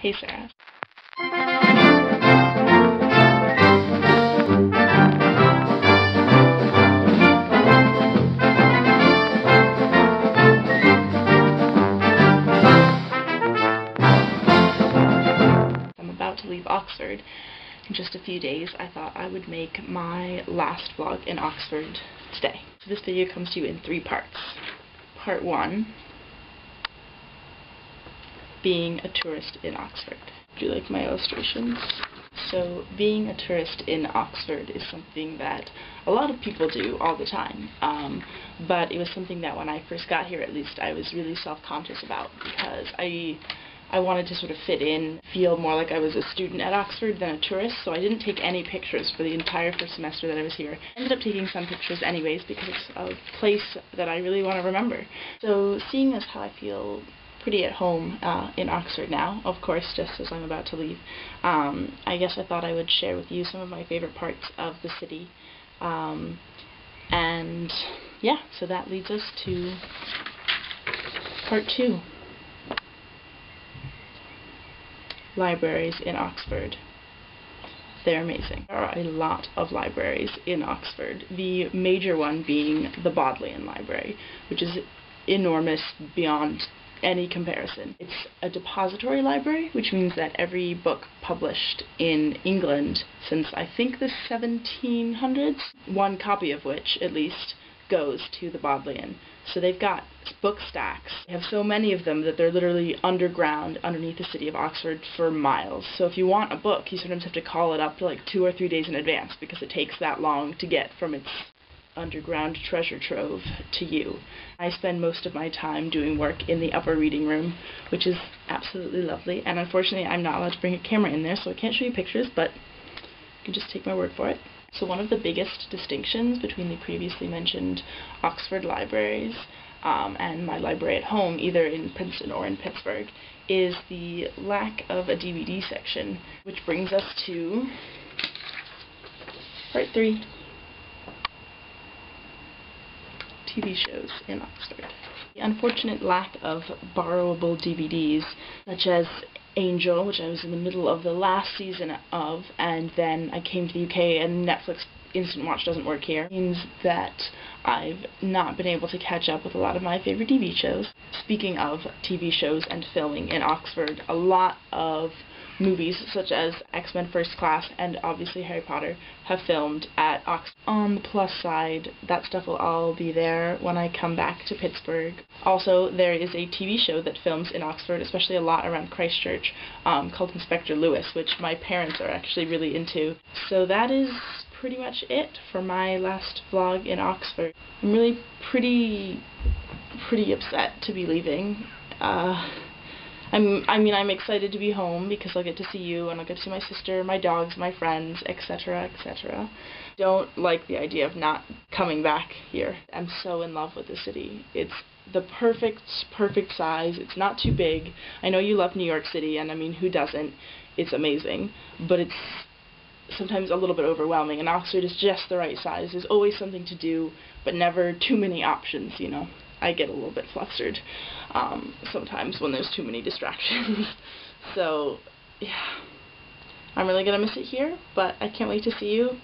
Hey, Sarah. I'm about to leave Oxford in just a few days. I thought I would make my last vlog in Oxford today. So this video comes to you in 3 parts. Part 1, being a tourist in Oxford. Do you like my illustrations? So being a tourist in Oxford is something that a lot of people do all the time, but it was something that when I first got here, at least, I was really self-conscious about, because I wanted to sort of fit in, feel more like I was a student at Oxford than a tourist, so I didn't take any pictures for the entire first semester that I was here. I ended up taking some pictures anyways, because it's a place that I really want to remember. So seeing as how I feel pretty at home in Oxford now, of course, just as I'm about to leave, I guess I thought I would share with you some of my favorite parts of the city. And yeah, so that leads us to part 2. Libraries in Oxford. They're amazing. There are a lot of libraries in Oxford, the major one being the Bodleian Library, which is enormous beyond any comparison. It's a depository library, which means that every book published in England since I think the 1700s, one copy of which at least goes to the Bodleian. So they've got book stacks. They have so many of them that they're literally underground underneath the city of Oxford for miles. So if you want a book, you sometimes have to call it up like 2 or 3 days in advance, because it takes that long to get from its underground treasure trove to you. I spend most of my time doing work in the upper reading room, which is absolutely lovely, and unfortunately I'm not allowed to bring a camera in there, so I can't show you pictures, but you can just take my word for it. So one of the biggest distinctions between the previously mentioned Oxford libraries and my library at home, either in Princeton or in Pittsburgh, is the lack of a DVD section, which brings us to part 3. TV shows in Oxford. The unfortunate lack of borrowable DVDs, such as Angel, which I was in the middle of the last season of, and then I came to the UK and Netflix Instant Watch doesn't work here, means that I've not been able to catch up with a lot of my favorite TV shows. Speaking of TV shows and filming in Oxford, a lot of movies such as X-Men First Class and obviously Harry Potter have filmed at Oxford. On the plus side, that stuff will all be there when I come back to Pittsburgh. Also, there is a TV show that films in Oxford, especially a lot around Christchurch, called Inspector Lewis, which my parents are actually really into. So that is pretty much it for my last vlog in Oxford. I'm really pretty upset to be leaving. I'm excited to be home because I'll get to see you and I'll get to see my sister, my dogs, my friends, etc., etc. Don't like the idea of not coming back here. I'm so in love with the city. It's the perfect size. It's not too big. I know you love New York City, and I mean, who doesn't? It's amazing, but it's sometimes a little bit overwhelming, and Oxford is just the right size. There's always something to do, but never too many options, you know. I get a little bit flustered sometimes when there's too many distractions. So, yeah. I'm really gonna miss it here, but I can't wait to see you